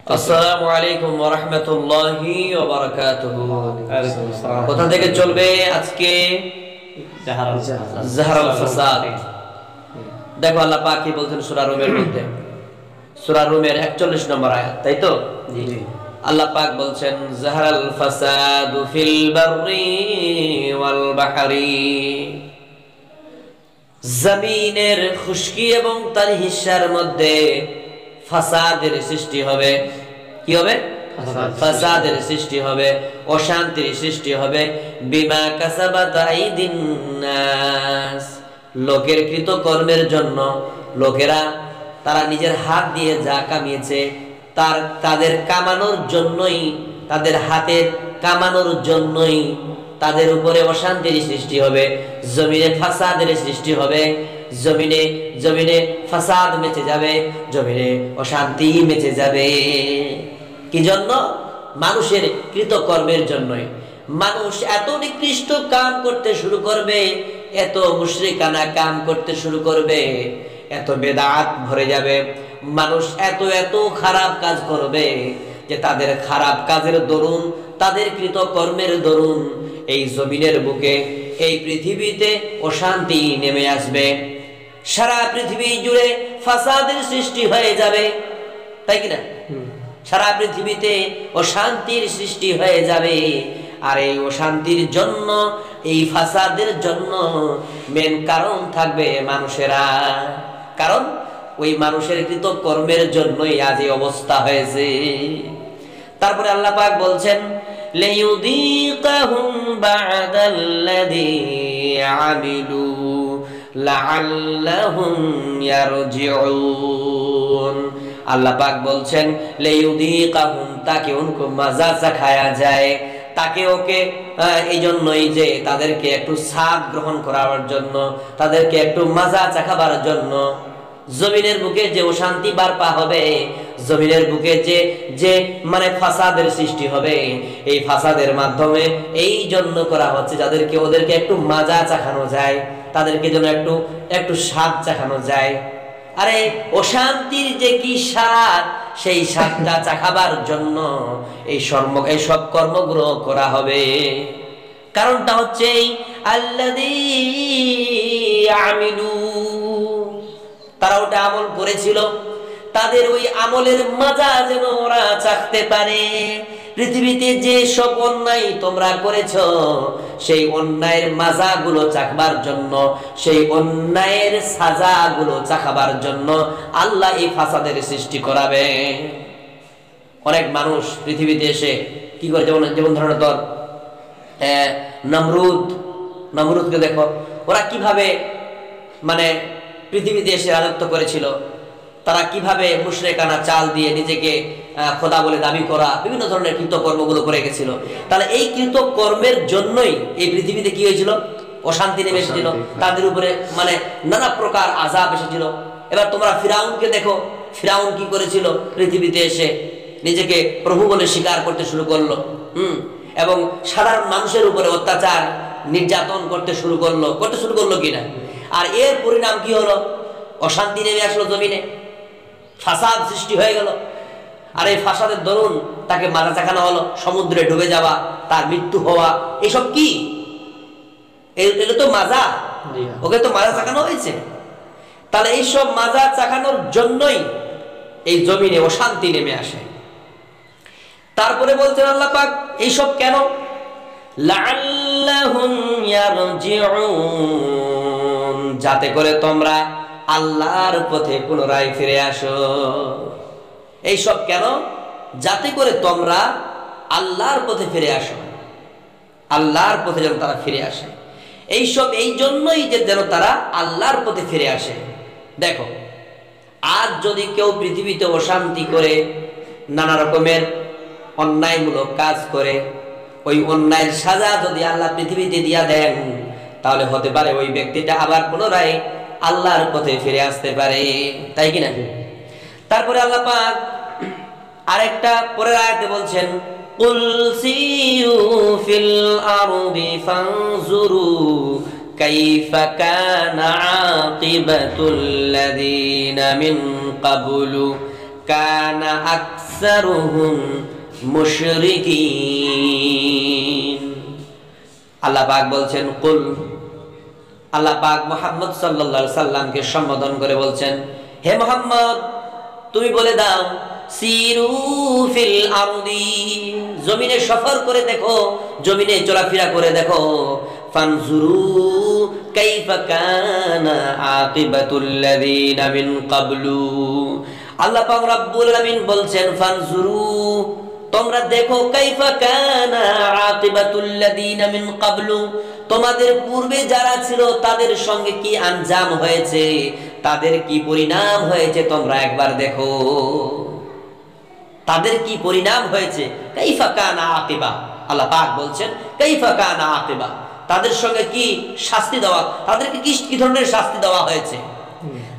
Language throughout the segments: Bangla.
আসসালামু আলাইকুম ওয়া রাহমাতুল্লাহি ওয়া বারাকাতুহু। কোথা থেকে চলবে আজকে? জাহরাল ফাসাদ। দেখো আল্লাহ পাক কি বলছেন সূরা রুমের মধ্যে, সূরা রুমের 41 নম্বর আয়াত, তাই তো? জি। আল্লাহ পাক বলছেন জাহরাল ফাসাদু ফিল বাররি ওয়াল বাহরি, জমিনের খুশকি এবং তার হিস্সার মধ্যে ফাসাদের সৃষ্টি হবে। কি হবে? ফাসাদের সৃষ্টি হবে, অশান্তির সৃষ্টি হবে। বিমা কাসাবাত আইদিন নাস, লোকের কৃত কর্মের জন্য। লোকেরা তারা নিজের হাত দিয়ে যা কামিয়েছে তাদের কামানোর জন্যই, তাদের হাতের কামানোর জন্যই তাদের উপরে অশান্তির সৃষ্টি হবে, জমিনে ফাসাদের সৃষ্টি হবে। জমিনে ফাসাদ মেচে যাবে, জমিনে অশান্তি মেচে যাবে। কি জন্য? মানুষের কৃতকর্মের জন্যই। মানুষ এত নিকৃষ্ট কাম করতে শুরু করবে, এত মুশরিকানা কাম করতে শুরু করবে, এত বেদাত ভরে যাবে। মানুষ এত এত খারাপ কাজ করবে যে তাদের খারাপ কাজের দরুন, তাদের কৃতকর্মের দরুন এই জমিনের বুকে, এই পৃথিবীতে অশান্তি নেমে আসবে। সারা পৃথিবী জুড়ে ফাসাদের সৃষ্টি হয়ে যাবে, তাই কিনা? সারা পৃথিবীতে অশান্তির সৃষ্টি হয়ে যাবে। আর এই অশান্তির জন্য, এই ফাসাদের জন্য মেন কারণ থাকবে মানুষেরা। কারণ ওই মানুষের কৃতকর্মের জন্যই আজ এই অবস্থা হয়েছে। তারপরে আল্লাহ পাক বলছেন লিইউযীকাহুম বা'দাল্লাযী আমিলু লাআল্লাহুম ইয়ারজিউন। আল্লাহ পাক বলছেন লিইউযীকাহুম, তাকে উनको মজা চাখায়া যায়, তাকে ওকে এই জন্যই যে তাদেরকে একটু স্বাদ গ্রহণ করার জন্য, তাদেরকে একটু মজা চাখাবার জন্য। জমিনের বুকে যে অশান্তি বারপা হবে, জমিনের বুকে যে মানে ফাসাদের সৃষ্টি হবে, এই ফাসাদের মাধ্যমে এই জন্য করা হচ্ছে যাদেরকে, ওদেরকে একটু মজা চাখানো যায়, তাদেরকে যেন একটু স্বাদ চাখানো যায়। আরে অশান্তির যে কি স্বাদ, সেই স্বাদটা চাখাবার জন্য এই সব কর্মগুলো করা হবে। কারণটা হচ্ছে আল্লাযী আমিলু, তারা ওটা আমল করেছিল, তাদের ওই আমলের মজা যেন ওরা চাখতে পারে। পৃথিবীতে যে সব অন্যায় তোমরা করেছো, সেই অন্যায়ের মাজাগুলো চাখবার জন্য, সেই অন্যায়ের সাজাগুলো চাখাবার জন্য আল্লাহ এই ফাসাদের সৃষ্টি করাবে। অনেক মানুষ পৃথিবীতে এসে কি করে, যেমন ধরনের তোর নমরুদকে দেখো, ওরা কিভাবে মানে পৃথিবীতে এসে রাজত্ব করেছিল। তারা কিভাবে মুশরিকানা চাল দিয়ে নিজেকে খোদা বলে দাবি করা, বিভিন্ন ধরনের কৃতকর্মগুলো করে গেছিল। তাহলে এই কৃতকর্মের জন্যই এই পৃথিবীতে কি হয়েছিল? অশান্তি নেমে এসেছিল, তাদের উপরে মানে নানা প্রকার আযাব এসেছিল। এবার তোমরা ফিরাউনকে দেখো, ফিরাউন কি করেছিল? পৃথিবীতে এসে নিজেকে প্রভু বলে স্বীকার করতে শুরু করলো, এবং সাধারণ মানুষের উপরে অত্যাচার নির্যাতন করতে শুরু করলো কিনা। আর এর পরিণাম কি হলো? অশান্তি নেমে আসলো জমিনে, ফাসাদ সৃষ্টি হয়ে গেল। আর এই ফাসাদের দরুন তাকে মারা চাখানো হলো, সমুদ্রে ডুবে যাওয়া, তার মৃত্যু হওয়া, এসব কি? এগুলো তো মাজা, ওকে তো মাজা চাখানো হয়েছে। তাহলে এইসব মাজা চাখানোর জন্যই এই জমিনে অশান্তি নেমে আসে। তারপরে বলছেন আল্লাহ পাক এইসব কেন? লাআল্লাহুম ইয়ারজিউন, যাতে করে তোমরা আল্লাহর পথে পুনরায় ফিরে আসো। এইসব কেন? যাতে করে তোমরা আল্লাহর পথে ফিরে আসো, আল্লাহর পথে যেন তারা ফিরে আসে। এইসব এই জন্যই যে যেন তারা আল্লাহর পথে ফিরে আসে। দেখো, আজ যদি কেউ পৃথিবীতে অশান্তি করে, নানা রকমের অন্যায়মূলক কাজ করে, ওই অন্যায়ের সাজা যদি আল্লাহ পৃথিবীতে দিয়া দেন, তাহলে হতে পারে ওই ব্যক্তিটা আবার পুনরায় আল্লাহর পথে ফিরে আসতে পারে, তাই কিনা? তারপরে আল্লাহ পাক আরেকটা পরের আয়াতে বলছেন কুল সিরু ফিল আরদি ফানজুরু কাইফা কানা আকিবাতুল লাযিনা মিন ক্বাবলু কানা আকসারুহুম মুশরিকিন। আল্লাহ পাক বলছেন কুল, আল্লাহ পাক মুহাম্মদ সাল্লাল্লাহু আলাইহি সাল্লামকে সম্বোধন করে বলছেন, হে মুহাম্মদ তুমি বলে দাও, সিরু ফিল আরদি, জমিনে সফর করে দেখো, জমিনে চলাফেরা করে দেখো, ফানজুরু কাইফা কানা আকিবাতুল লাযিনা মিন ক্বাবলু। আল্লাহ পাক রব্বুল আলামিন বলছেন ফানজুরু, তোমরা দেখো, কাইফা কানা আকিবাতুল লাযিনা মিন ক্বাবলু, তোমাদের পূর্বে যারা ছিল তাদের সঙ্গে কি আঞ্জাম হয়েছে, তাদের কি পরিণাম হয়েছে তোমরা একবার দেখো, তাদের কি পরিণাম হয়েছে। কাইফা কানা আকিবা, আল্লাহ পাক বলছেন কাইফা কানা আকিবা, তাদের সঙ্গে কি শাস্তি দেওয়া, তাদেরকে কি ধরনের শাস্তি দেওয়া হয়েছে,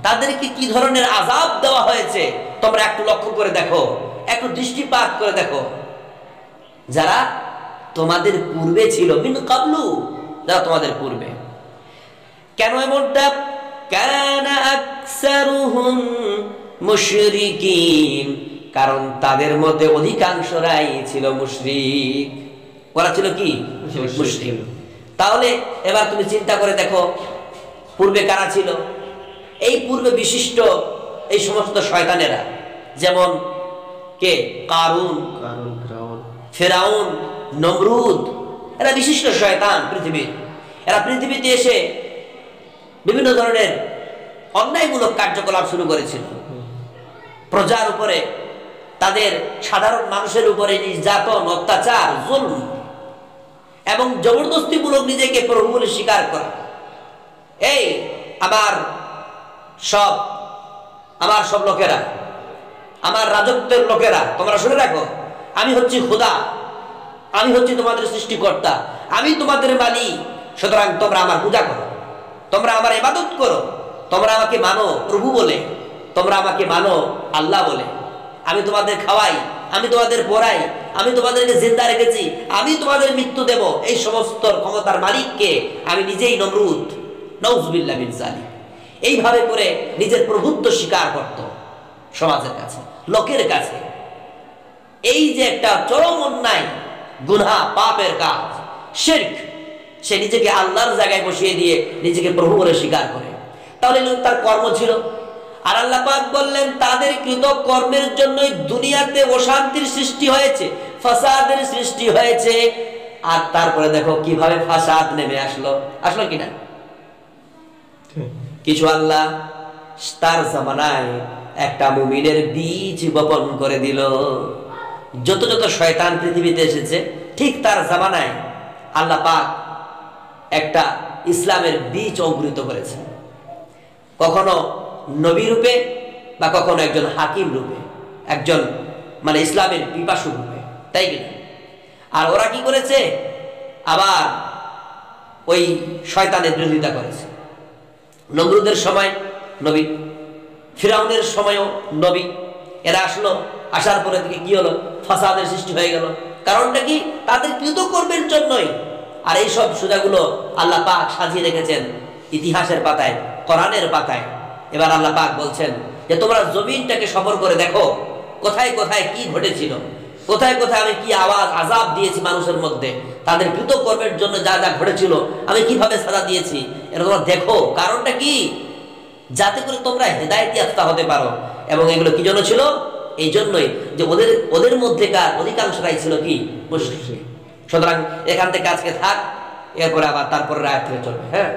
তাদেরকে কি ধরনের আযাব দেওয়া হয়েছে, তোমরা একটু লক্ষ্য করে দেখো, একটু দৃষ্টিপাত করে দেখো। যারা তোমাদের পূর্বে ছিল, মিন ক্বাবলু, যারা তোমাদের পূর্বে। কেন এমনটা? কানা আকসারুহুম মুশরিকিন, কারণ তাদের মধ্যে অধিকাংশরাই ছিল মুশরিক। ওরা ছিল কি? মুশরিক। তাহলে এবার তুমি চিন্তা করে দেখো পূর্বে কারা ছিল। এই পূর্বে বিশিষ্ট এই সমস্ত শয়তানেরা, যেমন কে? কারুন, ফেরাউন, নমরুদ, এরা বিশিষ্ট শয়তান পৃথিবীর। এরা পৃথিবীতে এসে বিভিন্ন ধরনের অন্যায়মূলক কার্যকলাপ শুরু করেছিল। প্রজার উপরে, তাদের সাধারণ মানুষের উপরে নির্যাতন, অত্যাচার, জুলম এবং জবরদস্তিমূলক নিজেকে প্রভু বলে স্বীকার করা। এই আমার সব লোকেরা, আমার রাজত্বের লোকেরা, তোমরা শুনে রাখো, আমি হচ্ছি খোদা, আমি হচ্ছি তোমাদের সৃষ্টিকর্তা, আমি তোমাদের মালিক, সুতরাং তোমরা আমার পূজা করো, তোমরা আমার ইবাদত করো, তোমরা আমাকে মানো প্রভু বলে, তোমরা আমাকে মানো আল্লাহ বলে, আমি তোমাদের খাওয়াই, আমি তোমাদের পড়াই, আমি তোমাদেরকে জিন্দা রেখেছি, আমি তোমাদের মৃত্যু দেব। এই সমস্ত ক্ষমতার মালিককে আমি নিজেই নমরুদ, নাউযুবিল্লাহ মিন যালিক। এইভাবে করে নিজের প্রভুত্ব স্বীকার করত সমাজের কাছে, লোকের কাছে। এই যে একটা চরম অন্যায়, গুনাহ, পাপের কাজ, শিরক, সে নিজেকে আল্লাহর জায়গায় বসিয়ে দিয়ে নিজেকে প্রভু বলে স্বীকার করে। তাহলে তার কর্ম ছিল। আর আল্লাহ পাক বললেন তাদের কৃত কর্মের জন্যই দুনিয়াতে অশান্তির সৃষ্টি হয়েছে, ফাসাদের সৃষ্টি হয়েছে। আর তারপরে দেখো কিভাবে ফাসাদ নেমে আসলো কিনা। কিছু আল্লাহ তার জামানায় একটা মুমিনের বীজ বপন করে দিল। যত শয়তান পৃথিবীতে এসেছে, ঠিক তার জামানায় আল্লাহ পাক একটা ইসলামের বীজ অঙ্কুরিত করেছে, কখনো নবী রূপে বা কখনো একজন হাকিম রূপে, একজন মানে ইসলামের পিপাসু রূপে, তাই কিনা। আর ওরা কি করেছে? আবার ওই শয়তানের বিরোধিতা করেছে। নমরুদের সময় নবী, ফিরাউনের সময়ও নবী। এরা আসলো, আসার পরে থেকে কি হলো? ফাসাদের সৃষ্টি হয়ে গেল। কারণটা কি? তাদের কৃতকর্মের জন্যই। আর এই সব সুজাগুলো আল্লাহ পাক সাজিয়ে রেখেছেন ইতিহাসের পাতায়, কোরআনের পাতায়। এবার আল্লাহ পাক বলছেন যে তোমরা জমিনটাকে সফর করে দেখো, কোথায় কোথায় কি ঘটেছিল, কোথায় কোথায় আমি কি আযাব দিয়েছি মানুষের মধ্যে, তাদের কৃতকর্মের জন্য যা যা ঘটেছিল আমি কিভাবে সাজা দিয়েছি, এটা তোমরা দেখো। কারণটা কি? যাতে করে তোমরা হেদায়েতি আত্মা হতে পারো। এবং এগুলো কি জন্য ছিল? এই জন্যই যে ওদের মধ্যেকার অধিকাংশরাই ছিল কি? মুশরিক। সুতরাং এখান থেকে আজকে থাক, এরপরে আবার তারপরে আয়াত থেকে চলবে। হ্যাঁ।